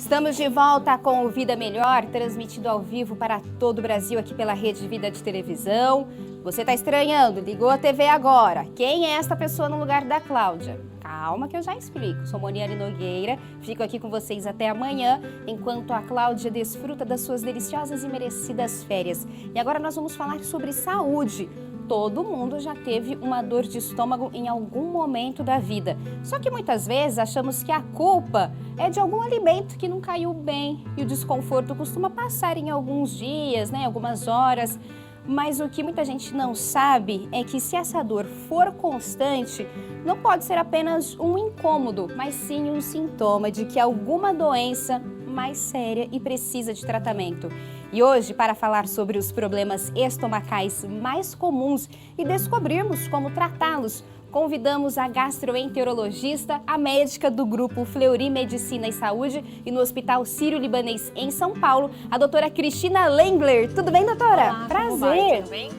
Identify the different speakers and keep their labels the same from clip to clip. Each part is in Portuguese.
Speaker 1: Estamos de volta com o Vida Melhor, transmitido ao vivo para todo o Brasil aqui pela Rede Vida de Televisão. Você está estranhando? Ligou a TV agora. Quem é esta pessoa no lugar da Cláudia? Calma que eu já explico. Sou Moniane Nogueira, fico aqui com vocês até amanhã, enquanto a Cláudia desfruta das suas deliciosas e merecidas férias. E agora nós vamos falar sobre saúde. Todo mundo já teve uma dor de estômago em algum momento da vida. Só que muitas vezes achamos que a culpa é de algum alimento que não caiu bem e o desconforto costuma passar em alguns dias, algumas horas. Mas o que muita gente não sabe é que se essa dor for constante, não pode ser apenas um incômodo, mas sim um sintoma de que alguma doença mais séria e precisa de tratamento. E hoje, para falar sobre os problemas estomacais mais comuns e descobrirmos como tratá-los, convidamos a gastroenterologista, a médica do grupo Fleury Medicina e Saúde e no Hospital Sírio-Libanês em São Paulo, a doutora Cristina Lengler. Tudo bem, doutora?
Speaker 2: Olá,
Speaker 1: prazer.
Speaker 2: Como vai? Tudo bem?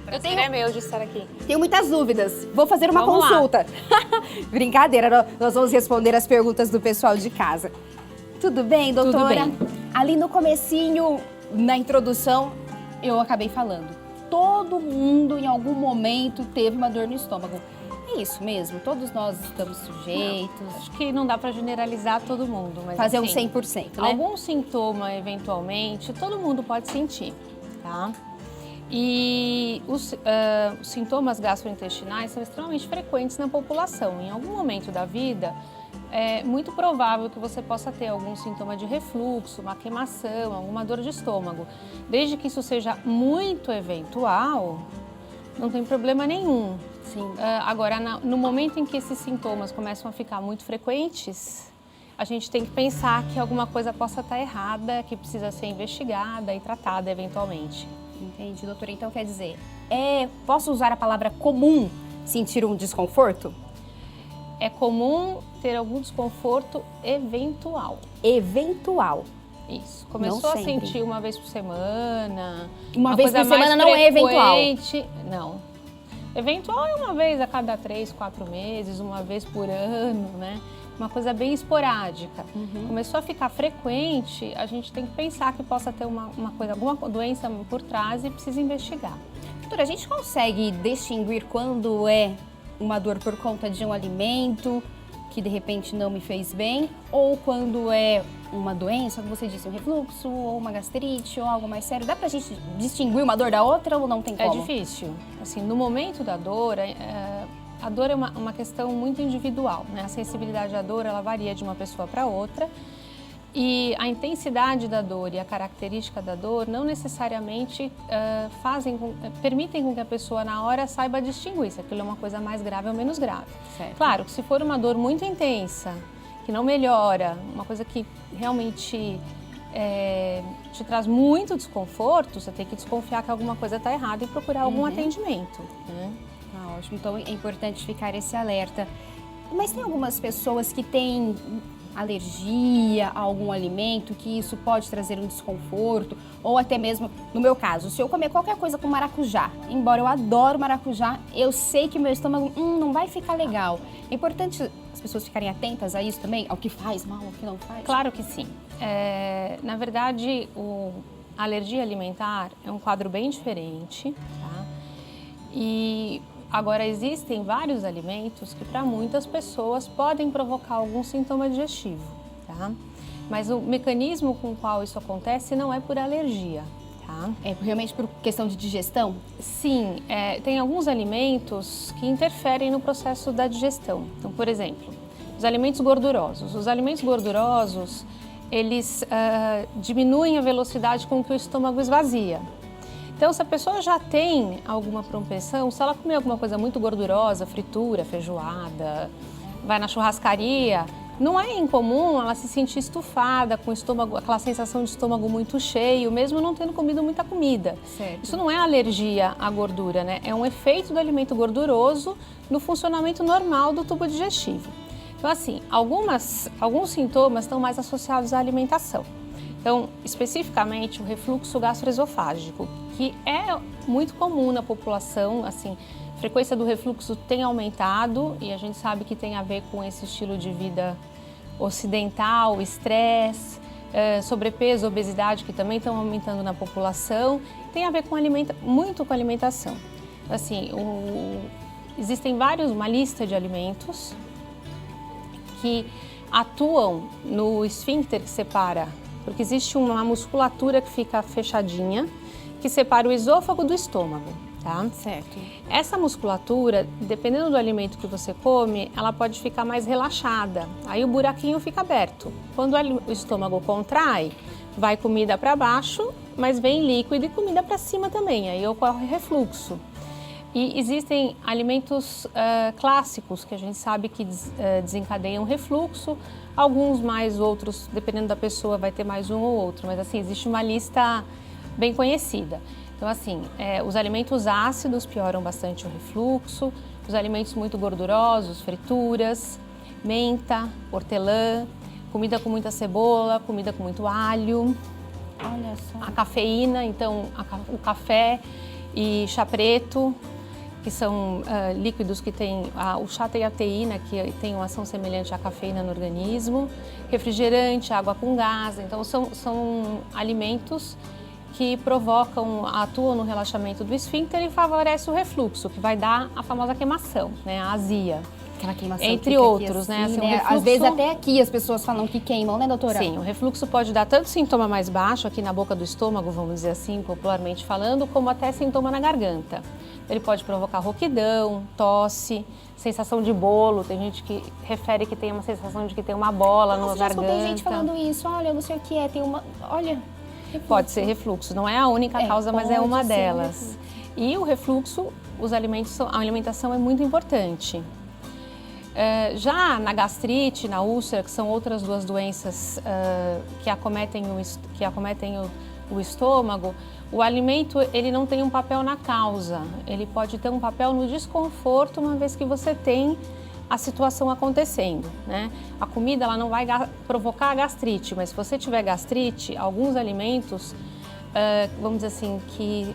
Speaker 2: Prazer é meu de estar aqui.
Speaker 1: Tenho muitas dúvidas. Vou fazer uma consulta. Brincadeira, nós vamos responder as perguntas do pessoal de casa. Tudo bem, doutora?
Speaker 2: Tudo bem.
Speaker 1: Ali no comecinho, na introdução, eu acabei falando. Todo mundo, em algum momento, teve uma dor no estômago. É isso mesmo? Todos nós estamos sujeitos?
Speaker 2: Acho que não dá para generalizar todo mundo, mas
Speaker 1: fazer
Speaker 2: assim,
Speaker 1: um 100%, né?
Speaker 2: Algum sintoma, eventualmente, todo mundo pode sentir, tá? E os sintomas gastrointestinais são extremamente frequentes na população. Em algum momento da vida, é muito provável que você possa ter algum sintoma de refluxo, uma queimação, alguma dor de estômago. Desde que isso seja muito eventual, não tem problema nenhum.
Speaker 1: Sim.
Speaker 2: Agora, no momento em que esses sintomas começam a ficar muito frequentes, a gente tem que pensar que alguma coisa possa estar errada, que precisa ser investigada e tratada eventualmente.
Speaker 1: Entendi, doutora. Então quer dizer, posso usar a palavra comum sentir um desconforto?
Speaker 2: É comum ter algum desconforto eventual.
Speaker 1: Eventual.
Speaker 2: Isso. Começou a sentir uma vez por semana.
Speaker 1: Uma vez por semana não é eventual?
Speaker 2: Não. Eventual é uma vez a cada 3, 4 meses, uma vez por ano, né? Uma coisa bem esporádica. Começou a ficar frequente, a gente tem que pensar que possa ter alguma doença por trás e precisa investigar.
Speaker 1: Doutora, a gente consegue distinguir quando é uma dor por conta de um alimento que de repente não me fez bem, ou quando é uma doença, como você disse, um refluxo, ou uma gastrite, ou algo mais sério? Dá pra gente distinguir uma dor da outra ou não tem como?
Speaker 2: É difícil. Assim, no momento da dor, a dor é uma questão muito individual, né? A sensibilidade à dor, ela varia de uma pessoa para outra. E a intensidade da dor e a característica da dor não necessariamente permitem com que a pessoa na hora saiba distinguir se aquilo é uma coisa mais grave ou menos grave.
Speaker 1: Certo.
Speaker 2: Claro que se for uma dor muito intensa, que não melhora, uma coisa que realmente te traz muito desconforto, você tem que desconfiar que alguma coisa está errada e procurar algum atendimento, né?
Speaker 1: Ah, ótimo. Então é importante ficar esse alerta. Mas tem algumas pessoas que têm alergia a algum alimento, que isso pode trazer um desconforto, ou até mesmo, no meu caso, se eu comer qualquer coisa com maracujá, embora eu adoro maracujá, eu sei que meu estômago não vai ficar legal. É importante as pessoas ficarem atentas a isso também, ao que faz mal, ao que não faz?
Speaker 2: Claro que sim. Na verdade, a alergia alimentar é um quadro bem diferente, tá? E agora, existem vários alimentos que para muitas pessoas podem provocar algum sintoma digestivo, tá? Mas o mecanismo com o qual isso acontece não é por alergia, tá?
Speaker 1: É realmente por questão de digestão?
Speaker 2: Sim, tem alguns alimentos que interferem no processo da digestão. Então, por exemplo, os alimentos gordurosos. Os alimentos gordurosos, eles diminuem a velocidade com que o estômago esvazia. Então, se a pessoa já tem alguma propensão, se ela comer alguma coisa muito gordurosa, fritura, feijoada, vai na churrascaria, não é incomum ela se sentir estufada, com o estômago, aquela sensação de estômago muito cheio, mesmo não tendo comido muita comida.
Speaker 1: Certo.
Speaker 2: Isso não é alergia à gordura, né? É um efeito do alimento gorduroso no funcionamento normal do tubo digestivo. Então, assim, alguns sintomas estão mais associados à alimentação. Então, especificamente o refluxo gastroesofágico, que é muito comum na população, assim, a frequência do refluxo tem aumentado e a gente sabe que tem a ver com esse estilo de vida ocidental, estresse, sobrepeso, obesidade, que também estão aumentando na população. Tem a ver muito com alimentação. Assim, existem uma lista de alimentos que atuam no esfíncter que separa, porque existe uma musculatura que fica fechadinha, que separa o esôfago do estômago, tá?
Speaker 1: Certo.
Speaker 2: Essa musculatura, dependendo do alimento que você come, ela pode ficar mais relaxada, aí o buraquinho fica aberto. Quando o estômago contrai, vai comida para baixo, mas vem líquido e comida para cima também, aí ocorre refluxo. E existem alimentos clássicos que a gente sabe que desencadeiam refluxo, alguns mais, outros, dependendo da pessoa, vai ter mais um ou outro, mas assim, existe uma lista bem conhecida. Então assim, os alimentos ácidos pioram bastante o refluxo, os alimentos muito gordurosos, frituras, menta, hortelã, comida com muita cebola, comida com muito alho.
Speaker 1: Olha só.
Speaker 2: A cafeína, então o café e chá preto, que são líquidos que têm, o chá tem a teína, que tem uma ação semelhante à cafeína no organismo, refrigerante, água com gás, então são alimentos que atuam no relaxamento do esfíncter e favorecem o refluxo, que vai dar a famosa queimação, né, a azia.
Speaker 1: Aquela queimação
Speaker 2: entre
Speaker 1: fica
Speaker 2: outros,
Speaker 1: aqui assim,
Speaker 2: né? Assim,
Speaker 1: né?
Speaker 2: refluxo...
Speaker 1: Às vezes até aqui as pessoas falam que queimam, né, doutora?
Speaker 2: Sim, o refluxo pode dar tanto sintoma mais baixo, aqui na boca do estômago, vamos dizer assim, popularmente falando, como até sintoma na garganta. Ele pode provocar rouquidão, tosse, sensação de bolo. Tem gente que refere que tem uma sensação de que tem uma bola na garganta.
Speaker 1: Nossa, tem gente falando isso. Olha, eu não sei o que é, tem uma... Olha... Refluxo.
Speaker 2: Pode ser refluxo, não é a única causa, mas é uma delas. E o refluxo, a alimentação é muito importante. Já na gastrite, na úlcera, que são outras duas doenças que acometem o estômago, o alimento ele não tem um papel na causa, ele pode ter um papel no desconforto uma vez que você tem a situação acontecendo, né? A comida ela não vai provocar a gastrite, mas se você tiver gastrite, alguns alimentos, vamos dizer assim, que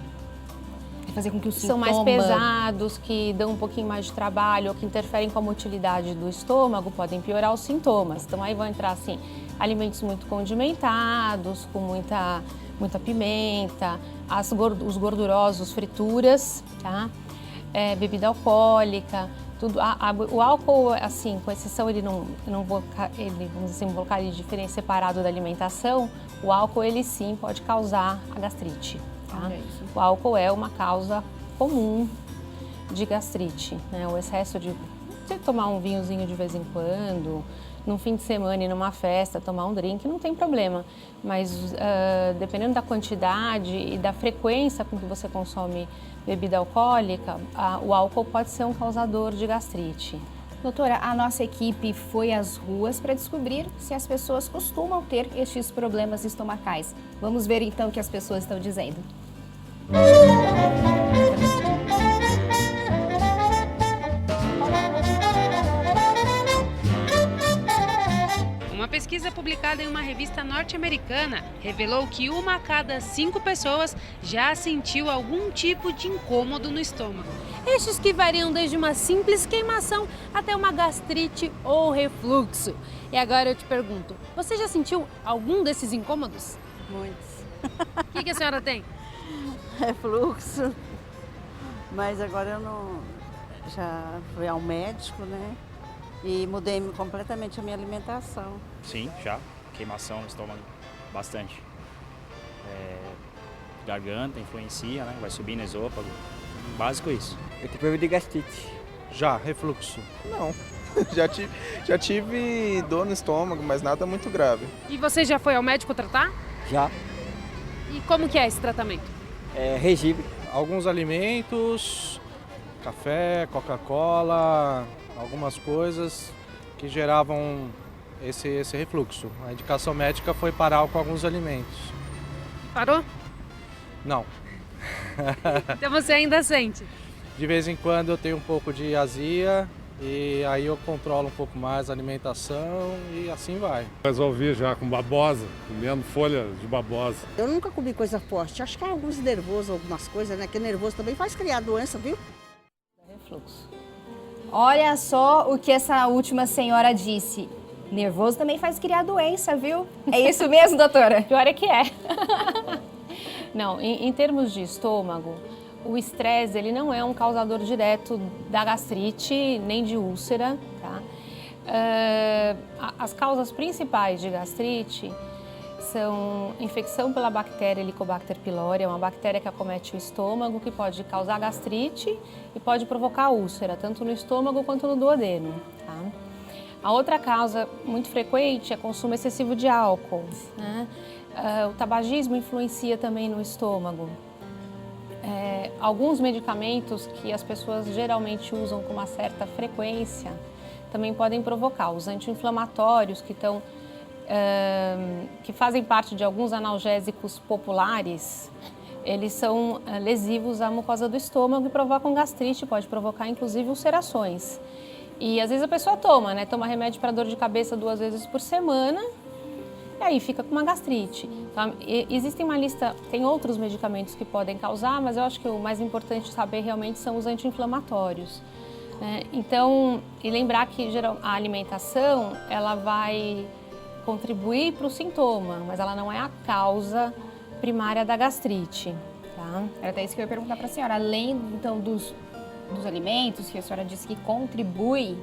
Speaker 1: fazer com que os
Speaker 2: são mais pesados, que dão um pouquinho mais de trabalho ou que interferem com a motilidade do estômago, podem piorar os sintomas. Então aí vão entrar assim, alimentos muito condimentados, com muita pimenta, os gordurosos, frituras, tá? Bebida alcoólica, tudo. O álcool, assim, com exceção, ele vamos dizer assim, colocar ele separado da alimentação, o álcool ele sim pode causar a gastrite. Tá? O álcool é uma causa comum de gastrite, né? O excesso de você tomar um vinhozinho de vez em quando, num fim de semana e numa festa, tomar um drink, não tem problema. Mas dependendo da quantidade e da frequência com que você consome bebida alcoólica, o álcool pode ser um causador de gastrite.
Speaker 1: Doutora, a nossa equipe foi às ruas para descobrir se as pessoas costumam ter estes problemas estomacais. Vamos ver então o que as pessoas estão dizendo.
Speaker 3: Uma pesquisa publicada em uma revista norte-americana revelou que 1 a cada 5 pessoas já sentiu algum tipo de incômodo no estômago. Estes que variam desde uma simples queimação até uma gastrite ou refluxo. E agora eu te pergunto, você já sentiu algum desses incômodos?
Speaker 4: Muitos.
Speaker 3: O que a senhora tem?
Speaker 4: Refluxo, mas agora eu não... Já fui ao médico, né? E mudei completamente a minha alimentação.
Speaker 5: Sim, já. Queimação no estômago, bastante. Garganta influencia, né? Vai subir no esôfago. Básico isso.
Speaker 6: Eu tenho problema de gastrite.
Speaker 7: Já, refluxo? Não. Já tive dor no estômago, mas nada muito grave.
Speaker 3: E você já foi ao médico tratar?
Speaker 6: Já.
Speaker 3: E como que é esse tratamento?
Speaker 6: Regime.
Speaker 7: Alguns alimentos, café, Coca-Cola, algumas coisas que geravam esse refluxo. A indicação médica foi parar com alguns alimentos.
Speaker 3: Parou?
Speaker 7: Não.
Speaker 3: Então você ainda sente?
Speaker 7: De vez em quando eu tenho um pouco de azia e aí eu controlo um pouco mais a alimentação e assim vai.
Speaker 8: Resolvi já com babosa, comendo folha de babosa.
Speaker 9: Eu nunca comi coisa forte, acho que é alguns nervosos, algumas coisas, né? Que nervoso também faz criar doença, viu?
Speaker 2: Refluxo.
Speaker 1: Olha só o que essa última senhora disse. Nervoso também faz criar doença, viu? É isso mesmo, doutora?
Speaker 2: Pior é que é. Não, em termos de estômago, o estresse ele não é um causador direto da gastrite nem de úlcera, tá? As causas principais de gastrite são infecção pela bactéria Helicobacter pylori, é uma bactéria que acomete o estômago, que pode causar gastrite e pode provocar úlcera, tanto no estômago quanto no duodeno, tá? A outra causa muito frequente é consumo excessivo de álcool, né? O tabagismo influencia também no estômago. Alguns medicamentos que as pessoas geralmente usam com uma certa frequência também podem provocar. Os anti-inflamatórios que fazem parte de alguns analgésicos populares, eles são lesivos à mucosa do estômago e provocam gastrite, pode provocar inclusive ulcerações. E às vezes a pessoa toma, né? Toma remédio para dor de cabeça 2 vezes por semana e aí fica com uma gastrite. Tá? Existe uma lista, tem outros medicamentos que podem causar, mas eu acho que o mais importante saber realmente são os anti-inflamatórios. Né? Então, e lembrar que a alimentação, ela vai contribuir para o sintoma, mas ela não é a causa primária da gastrite. Tá?
Speaker 1: Era até isso que eu ia perguntar para a senhora. Além, então, dos alimentos que a senhora disse que contribui,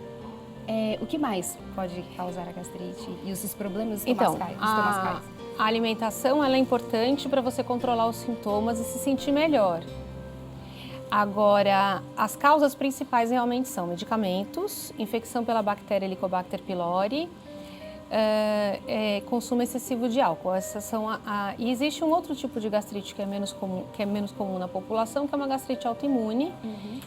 Speaker 1: o que mais pode causar a gastrite e esses problemas estomacais?
Speaker 2: Então, a alimentação ela é importante para você controlar os sintomas e se sentir melhor. Agora, as causas principais realmente são medicamentos, infecção pela bactéria Helicobacter pylori, consumo excessivo de álcool. Essas são e existe um outro tipo de gastrite que é menos comum na população, que é uma gastrite autoimune,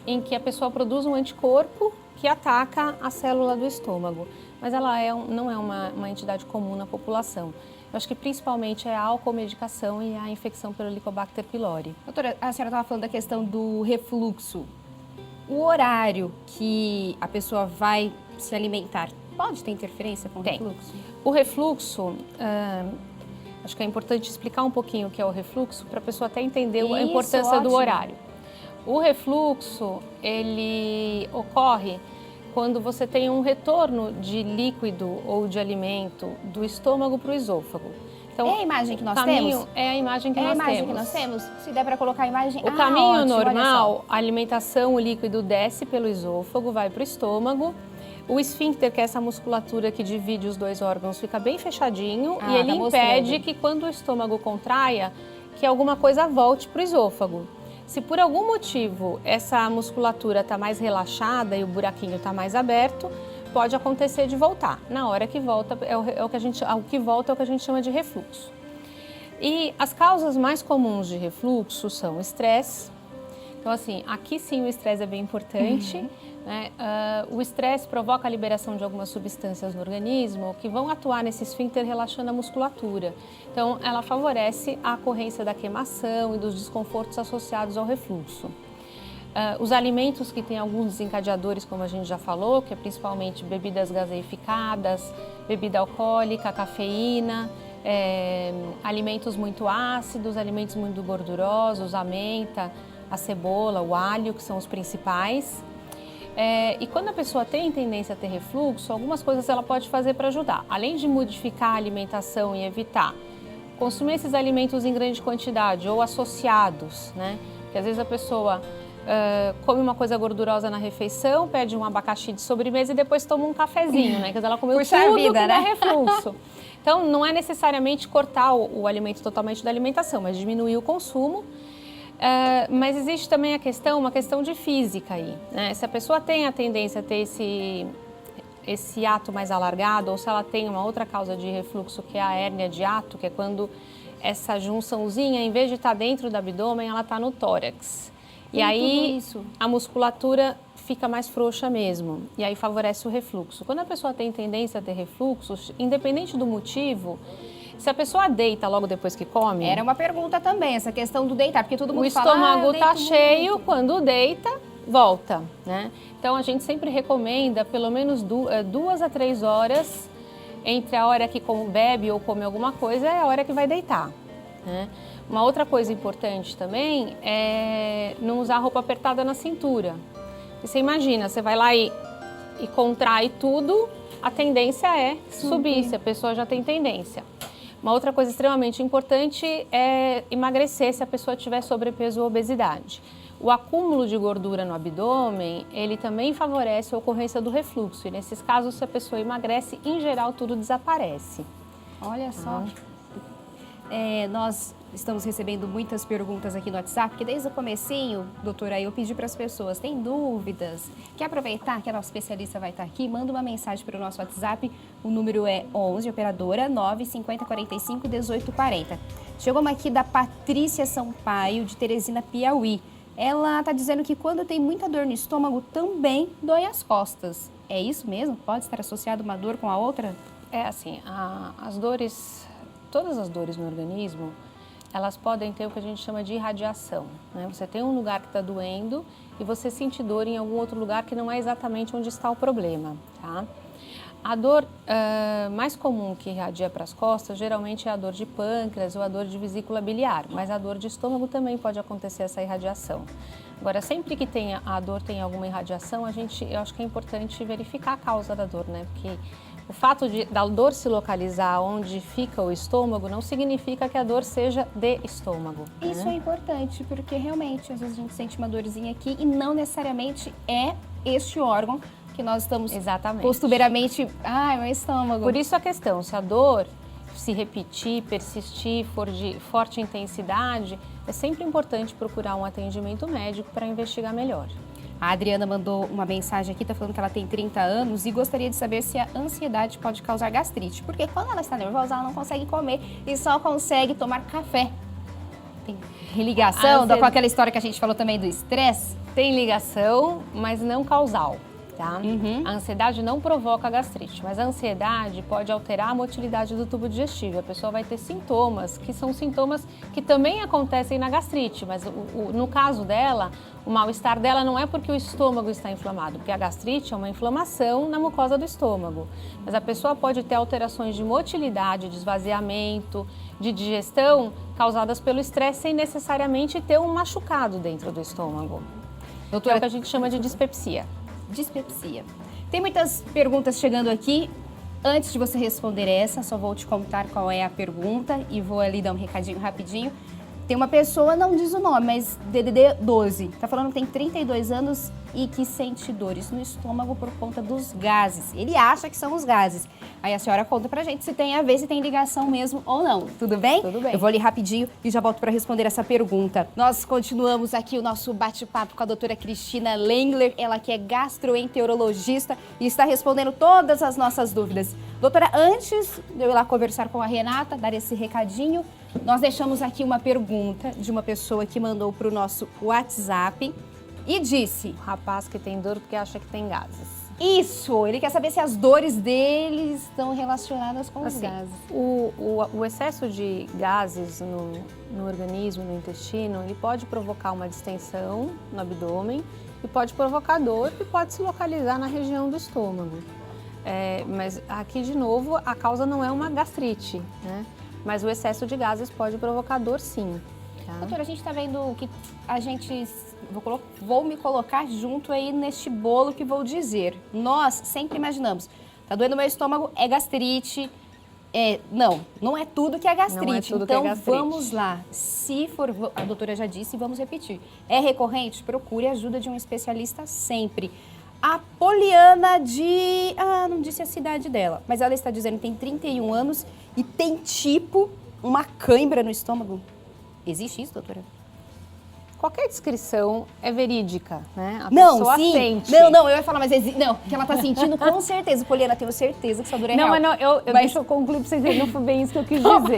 Speaker 2: em que a pessoa produz um anticorpo que ataca a célula do estômago, mas ela não é uma entidade comum na população. Eu acho que principalmente é a álcool, medicação e a infecção pelo Helicobacter pylori.
Speaker 1: Doutora, a senhora estava falando da questão do refluxo. O horário que a pessoa vai se alimentar pode ter interferência com o refluxo?
Speaker 2: O refluxo, acho que é importante explicar um pouquinho o que é o refluxo para a pessoa até entender a importância do horário. O refluxo, ele ocorre quando você tem um retorno de líquido ou de alimento do estômago para o esôfago. Então,
Speaker 1: é a imagem que nós temos?
Speaker 2: É a imagem que nós temos.
Speaker 1: Se der para colocar a imagem...
Speaker 2: O caminho normal, a alimentação, o líquido desce pelo esôfago, vai para o estômago. O esfíncter, que é essa musculatura que divide os 2 órgãos, fica bem fechadinho e ele impede que quando o estômago contraia, que alguma coisa volte para o esôfago. Se por algum motivo essa musculatura está mais relaxada e o buraquinho está mais aberto, pode acontecer de voltar. Na hora que volta, o que a gente chama de refluxo. E as causas mais comuns de refluxo são o estresse. Então, assim, aqui sim o estresse é bem importante. Né? O estresse provoca a liberação de algumas substâncias no organismo que vão atuar nesse esfíncter relaxando a musculatura. Então, ela favorece a ocorrência da queimação e dos desconfortos associados ao refluxo. Os alimentos que têm alguns desencadeadores, como a gente já falou, que é principalmente bebidas gaseificadas, bebida alcoólica, cafeína, alimentos muito ácidos, alimentos muito gordurosos, a menta, a cebola, o alho, que são os principais. E quando a pessoa tem tendência a ter refluxo, algumas coisas ela pode fazer para ajudar. Além de modificar a alimentação e evitar consumir esses alimentos em grande quantidade ou associados, né? Porque às vezes a pessoa come uma coisa gordurosa na refeição, pede um abacaxi de sobremesa e depois toma um cafezinho, né? Quer dizer, ela comeu tudo que dá refluxo. Então, não é necessariamente cortar o alimento totalmente da alimentação, mas diminuir o consumo. Mas existe também uma questão de física aí, né? Se a pessoa tem a tendência a ter esse ato mais alargado, ou se ela tem uma outra causa de refluxo, que é a hérnia de ato, que é quando essa junçãozinha, em vez de estar dentro do abdômen, ela está no tórax. E aí a musculatura fica mais frouxa mesmo, e aí favorece o refluxo. Quando a pessoa tem tendência a ter refluxo, independente do motivo, se a pessoa deita logo depois que come...
Speaker 1: Era uma pergunta também, essa questão do deitar, porque todo mundo
Speaker 2: fala... O estômago está cheio, quando deita, volta, né? Então, a gente sempre recomenda pelo menos 2 a 3 horas entre a hora que bebe ou come alguma coisa e a hora que vai deitar, né? Uma outra coisa importante também é não usar roupa apertada na cintura. E você imagina, você vai lá e contrai tudo a tendência é subir, se a pessoa já tem tendência. Uma outra coisa extremamente importante é emagrecer se a pessoa tiver sobrepeso ou obesidade. O acúmulo de gordura no abdômen, ele também favorece a ocorrência do refluxo. E nesses casos, se a pessoa emagrece, em geral, tudo desaparece.
Speaker 1: Olha só. Nós estamos recebendo muitas perguntas aqui no WhatsApp, porque desde o comecinho, doutora, eu pedi para as pessoas, tem dúvidas? Quer aproveitar que a nossa especialista vai estar aqui? Manda uma mensagem para o nosso WhatsApp, o número é 11, operadora 95045 1840. Chegou uma aqui da Patrícia Sampaio, de Teresina, Piauí. Ela está dizendo que quando tem muita dor no estômago, também dói as costas. É isso mesmo? Pode estar associado uma dor com a outra?
Speaker 2: É assim, as dores, todas as dores no organismo, elas podem ter o que a gente chama de irradiação, né? Você tem um lugar que está doendo e você sente dor em algum outro lugar que não é exatamente onde está o problema, tá? A dor mais comum que irradia para as costas geralmente é a dor de pâncreas ou a dor de vesícula biliar, mas a dor de estômago também pode acontecer essa irradiação. Agora, sempre que a dor tem alguma irradiação, eu acho que é importante verificar a causa da dor, né? Porque o fato da dor se localizar onde fica o estômago não significa que a dor seja de estômago.
Speaker 1: Isso é importante, porque realmente, às vezes a gente sente uma dorzinha aqui e não necessariamente é este órgão que nós estamos costumeiramente, meu estômago.
Speaker 2: Por isso a questão, se a dor se repetir, persistir, for de forte intensidade, é sempre importante procurar um atendimento médico para investigar melhor.
Speaker 1: A Adriana mandou uma mensagem aqui, está falando que ela tem 30 anos e gostaria de saber se a ansiedade pode causar gastrite. Porque quando ela está nervosa, ela não consegue comer e só consegue tomar café. Tem ligação com aquela história que a gente falou também do estresse?
Speaker 2: Tem ligação, mas não causal. Tá? A ansiedade não provoca gastrite, mas a ansiedade pode alterar a motilidade do tubo digestivo. A pessoa vai ter sintomas que são sintomas que também acontecem na gastrite, mas no caso dela, o mal-estar dela não é porque o estômago está inflamado, porque a gastrite é uma inflamação na mucosa do estômago. Mas a pessoa pode ter alterações de motilidade, de esvaziamento, de digestão causadas pelo estresse sem necessariamente ter um machucado dentro do estômago. Doutora, é o que a gente chama de dispepsia.
Speaker 1: Dispepsia. Tem muitas perguntas chegando aqui. Antes de você responder essa, só vou te contar qual é a pergunta e vou ali dar um recadinho rapidinho. Tem uma pessoa, não diz o nome, mas DDD 12, tá falando que tem 32 anos e que sente dores no estômago por conta dos gases. Ele acha que são os gases. Aí a senhora conta pra gente se tem a ver, se tem ligação mesmo ou não. Tudo bem?
Speaker 2: Tudo bem.
Speaker 1: Eu vou ali rapidinho e já volto para responder essa pergunta. Nós continuamos aqui o nosso bate-papo com a doutora Cristina Lengler, ela que é gastroenterologista e está respondendo todas as nossas dúvidas. Doutora, antes de eu ir lá conversar com a Renata, dar esse recadinho, nós deixamos aqui uma pergunta de uma pessoa que mandou para o nosso WhatsApp e disse...
Speaker 2: O rapaz que tem dor porque acha que tem gases.
Speaker 1: Isso! Ele quer saber se as dores dele estão relacionadas com os gases.
Speaker 2: O excesso de gases no organismo, no intestino, ele pode provocar uma distensão no abdômen e pode provocar dor e pode se localizar na região do estômago. Mas aqui, de novo, a causa não é uma gastrite, né? Mas o excesso de gases pode provocar dor, sim. Tá?
Speaker 1: Doutora, a gente está vendo que a gente... Vou me colocar junto aí neste bolo que vou dizer. Nós sempre imaginamos, tá doendo meu estômago, é gastrite. Não é tudo que é gastrite.
Speaker 2: Não é tudo
Speaker 1: então,
Speaker 2: que é gastrite.
Speaker 1: Vamos lá. Se for, a doutora já disse, vamos repetir. É recorrente? Procure a ajuda de um especialista sempre. A Poliana de... não disse a cidade dela, mas ela está dizendo que tem 31 anos e tem tipo uma cãibra no estômago. Existe isso, doutora?
Speaker 2: Qualquer descrição é verídica, né? A
Speaker 1: Não,
Speaker 2: pessoa
Speaker 1: sim.
Speaker 2: sente.
Speaker 1: Não, eu ia falar, mas não, que ela tá sentindo com certeza. Poliana, tenho certeza que essa dor é real.
Speaker 2: Deixa eu concluir pra vocês verem, não foi bem isso que eu quis dizer.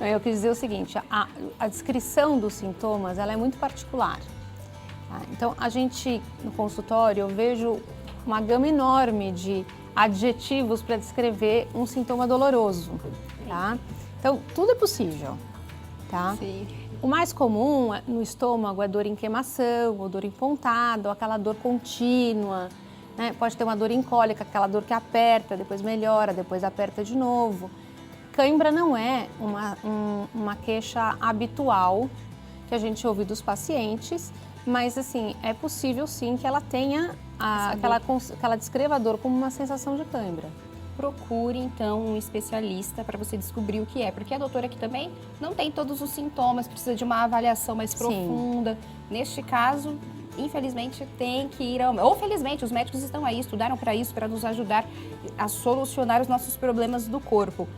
Speaker 2: Eu quis dizer o seguinte, a descrição dos sintomas, ela é muito particular. Tá? Então, a gente, no consultório, eu vejo uma gama enorme de adjetivos para descrever um sintoma doloroso, tá? Então, tudo é possível, tá?
Speaker 1: Sim.
Speaker 2: O mais comum no estômago é dor em queimação, ou dor em pontada, ou aquela dor contínua, né? Pode ter uma dor em cólica, aquela dor que aperta, depois melhora, depois aperta de novo. Cãibra não é uma queixa habitual que a gente ouve dos pacientes, Mas, assim, é possível sim que ela tenha, que ela descreva a dor como uma sensação de cãibra.
Speaker 1: Procure, então, um especialista para você descobrir o que é. Porque a doutora aqui também não tem todos os sintomas, precisa de uma avaliação mais profunda. Neste caso, infelizmente, tem que ir ao... Ou felizmente, os médicos estão aí, estudaram para isso, para nos ajudar a solucionar os nossos problemas do corpo.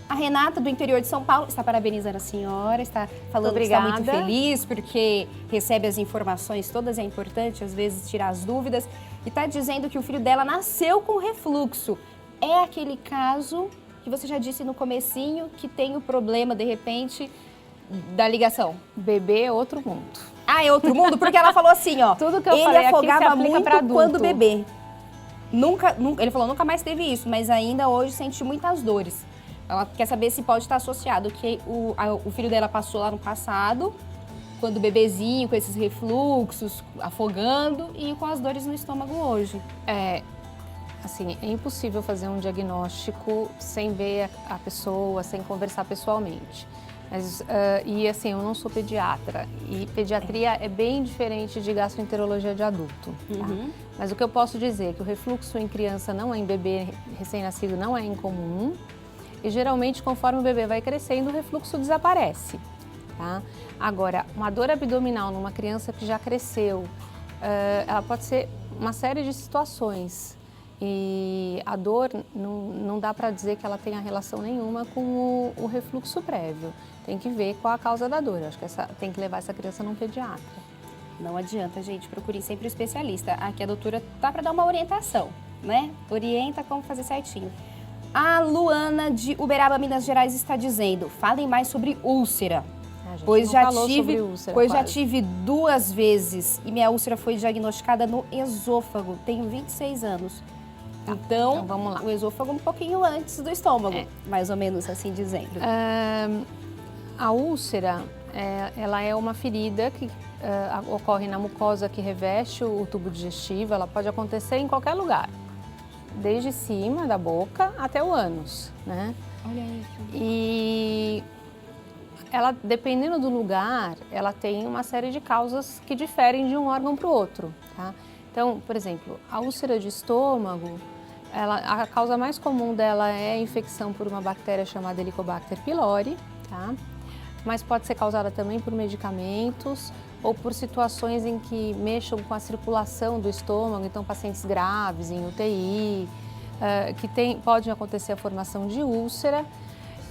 Speaker 1: A Renata, do interior de São Paulo, está parabenizando a senhora, está falando que está muito feliz porque recebe as informações todas, é importante às vezes tirar as dúvidas, e está dizendo que o filho dela nasceu com refluxo. É aquele caso que você já disse no comecinho, que tem o problema, de repente, da ligação.
Speaker 2: Bebê é outro mundo.
Speaker 1: Ah, é outro mundo? Porque ela falou assim, ó,
Speaker 2: tudo que eu
Speaker 1: ele
Speaker 2: falei
Speaker 1: afogava
Speaker 2: aqui se aplica pra
Speaker 1: muito
Speaker 2: adulto.
Speaker 1: quando bebê. Ele falou, nunca mais teve isso, mas ainda hoje sente muitas dores. Ela quer saber se pode estar associado, que o filho dela passou lá no passado, quando bebezinho, com esses refluxos, afogando, e com as dores no estômago hoje.
Speaker 2: Assim, é impossível fazer um diagnóstico sem ver a pessoa, sem conversar pessoalmente. Mas, e assim, eu não sou pediatra, e pediatria é bem diferente de gastroenterologia de adulto. Tá? Mas o que eu posso dizer é que o refluxo em criança não é em bebê recém-nascido, não é incomum. E geralmente, conforme o bebê vai crescendo, o refluxo desaparece. Tá? Agora, uma dor abdominal numa criança que já cresceu, ela pode ser uma série de situações. E a dor, não dá para dizer que ela tenha relação nenhuma com o refluxo prévio. Tem que ver qual a causa da dor. Eu acho que tem que levar essa criança num pediatra.
Speaker 1: Não adianta, gente. Procure sempre o especialista. Aqui a doutora tá para dar uma orientação, né? Orienta como fazer certinho. A Luana, de Uberaba, Minas Gerais, está dizendo, falem mais sobre úlcera. Pois já tive 2 vezes e minha úlcera foi diagnosticada no esôfago. Tenho 26 anos. Então,
Speaker 2: vamos lá.
Speaker 1: O esôfago um pouquinho antes do estômago, mais ou menos assim dizendo.
Speaker 2: A úlcera, ela é uma ferida que ocorre na mucosa que reveste o tubo digestivo. Ela pode acontecer em qualquer lugar. Desde cima da boca até o ânus, né?
Speaker 1: Olha isso.
Speaker 2: E ela, dependendo do lugar, ela tem uma série de causas que diferem de um órgão para o outro, tá? Então, por exemplo, a úlcera de estômago, a causa mais comum dela é a infecção por uma bactéria chamada Helicobacter pylori, tá? Mas pode ser causada também por medicamentos ou por situações em que mexam com a circulação do estômago, então pacientes graves em UTI, pode acontecer a formação de úlcera,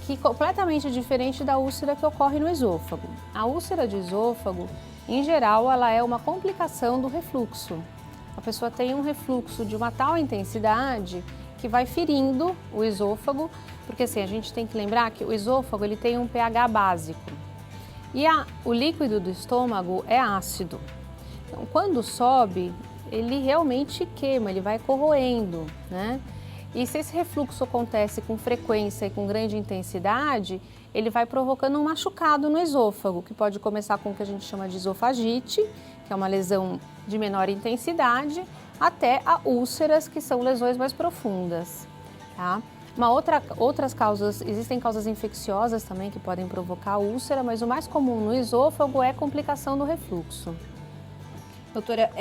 Speaker 2: que é completamente diferente da úlcera que ocorre no esôfago. A úlcera de esôfago, em geral, ela é uma complicação do refluxo. A pessoa tem um refluxo de uma tal intensidade que vai ferindo o esôfago, porque assim, a gente tem que lembrar que o esôfago ele tem um pH básico. E o líquido do estômago é ácido. Então, quando sobe, ele realmente queima, ele vai corroendo, né? E se esse refluxo acontece com frequência e com grande intensidade, ele vai provocando um machucado no esôfago, que pode começar com o que a gente chama de esofagite, que é uma lesão de menor intensidade, até a úlceras, que são lesões mais profundas, tá? Outras causas, existem causas infecciosas também que podem provocar úlcera, mas o mais comum no esôfago é complicação do refluxo.
Speaker 1: Doutora,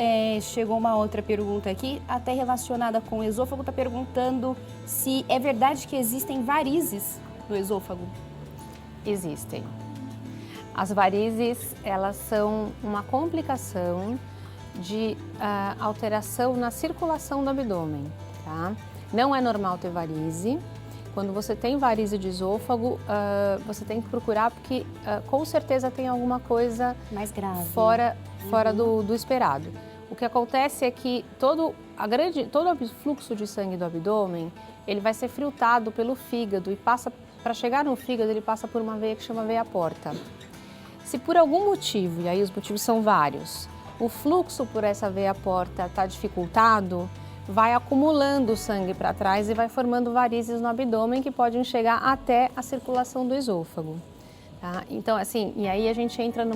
Speaker 1: chegou uma outra pergunta aqui, até relacionada com o esôfago, está perguntando se é verdade que existem varizes no esôfago.
Speaker 2: Existem. As varizes, elas são uma complicação de alteração na circulação do abdômen, tá? Não é normal ter varize. Quando você tem varize de esôfago, você tem que procurar porque com certeza tem alguma coisa
Speaker 1: mais grave,
Speaker 2: fora do esperado. O que acontece é que todo o fluxo de sangue do abdômen, ele vai ser filtrado pelo fígado e para chegar no fígado, ele passa por uma veia que chama veia porta. Se por algum motivo, e aí os motivos são vários, o fluxo por essa veia porta está dificultado, vai acumulando sangue para trás e vai formando varizes no abdômen que podem chegar até a circulação do esôfago. Tá? Então, assim, e aí a gente entra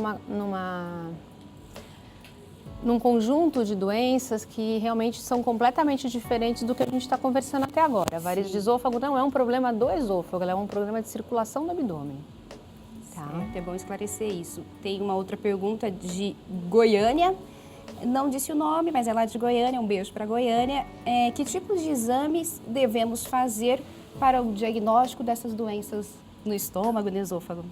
Speaker 2: num conjunto de doenças que realmente são completamente diferentes do que a gente está conversando até agora. A varize de esôfago não é um problema do esôfago, ela é um problema de circulação do abdômen. Tá? Tá?
Speaker 1: É até bom esclarecer isso. Tem uma outra pergunta de Goiânia. Não disse o nome, mas é lá de Goiânia. Um beijo para Goiânia. Que tipos de exames devemos fazer para o diagnóstico dessas doenças no estômago e no esôfago?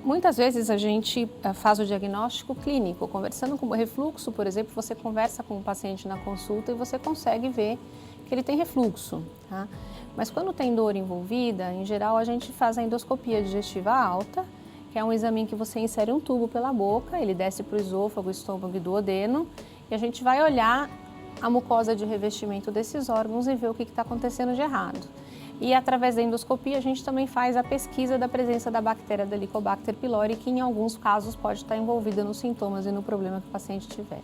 Speaker 2: Muitas vezes a gente faz o diagnóstico clínico. Conversando com o refluxo, por exemplo, você conversa com o paciente na consulta e você consegue ver que ele tem refluxo. Tá? Mas quando tem dor envolvida, em geral a gente faz a endoscopia digestiva alta, que é um exame em que você insere um tubo pela boca, ele desce para o esôfago, estômago e duodeno, e a gente vai olhar a mucosa de revestimento desses órgãos e ver o que está acontecendo de errado. E através da endoscopia a gente também faz a pesquisa da presença da bactéria da Helicobacter pylori, que em alguns casos pode estar envolvida nos sintomas e no problema que o paciente tiver.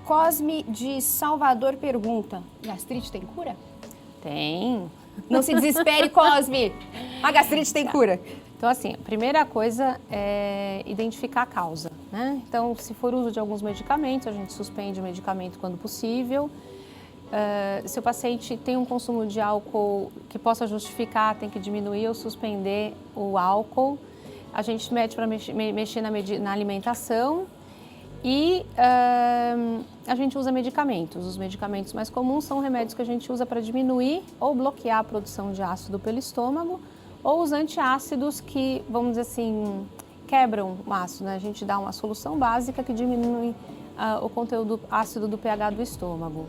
Speaker 1: Cosme de Salvador pergunta, gastrite tem cura?
Speaker 2: Tem.
Speaker 1: Não se desespere, Cosme. A gastrite tem cura.
Speaker 2: Então, assim, a primeira coisa é identificar a causa, né? Então, se for uso de alguns medicamentos, a gente suspende o medicamento quando possível. Se o paciente tem um consumo de álcool que possa justificar, tem que diminuir ou suspender o álcool. A gente mede para mexer na alimentação. E a gente usa medicamentos. Os medicamentos mais comuns são remédios que a gente usa para diminuir ou bloquear a produção de ácido pelo estômago, ou os antiácidos que, vamos dizer assim, quebram o ácido, né? A gente dá uma solução básica que diminui o conteúdo ácido do pH do estômago.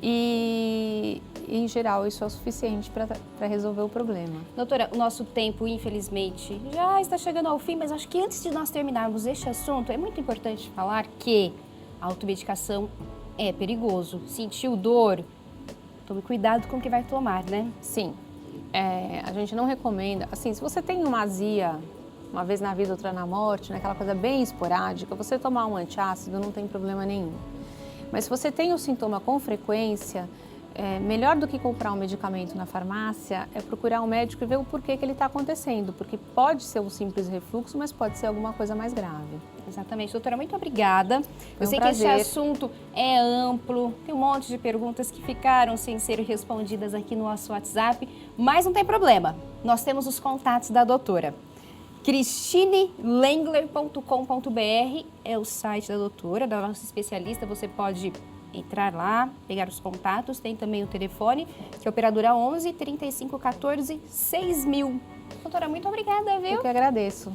Speaker 2: E, em geral, isso é o suficiente para resolver o problema.
Speaker 1: Doutora, o nosso tempo, infelizmente, já está chegando ao fim, mas acho que antes de nós terminarmos este assunto, é muito importante falar que a automedicação é perigoso. Sentiu dor, tome cuidado com o que vai tomar, né?
Speaker 2: Sim. A gente não recomenda, assim, se você tem uma azia, uma vez na vida, outra na morte, né, aquela coisa bem esporádica, você tomar um antiácido não tem problema nenhum. Mas se você tem o sintoma com frequência, melhor do que comprar um medicamento na farmácia é procurar um médico e ver o porquê que ele está acontecendo, porque pode ser um simples refluxo, mas pode ser alguma coisa mais grave.
Speaker 1: Exatamente. Doutora, muito obrigada. Eu sei que esse assunto é amplo, tem um monte de perguntas que ficaram sem ser respondidas aqui no nosso WhatsApp, mas não tem problema. Nós temos os contatos da doutora. ChristineLengler.com.br é o site da doutora, da nossa especialista. Você pode entrar lá, pegar os contatos. Tem também o telefone, que é operadora 11 35 14 6000. Doutora, muito obrigada, viu?
Speaker 2: Eu que agradeço.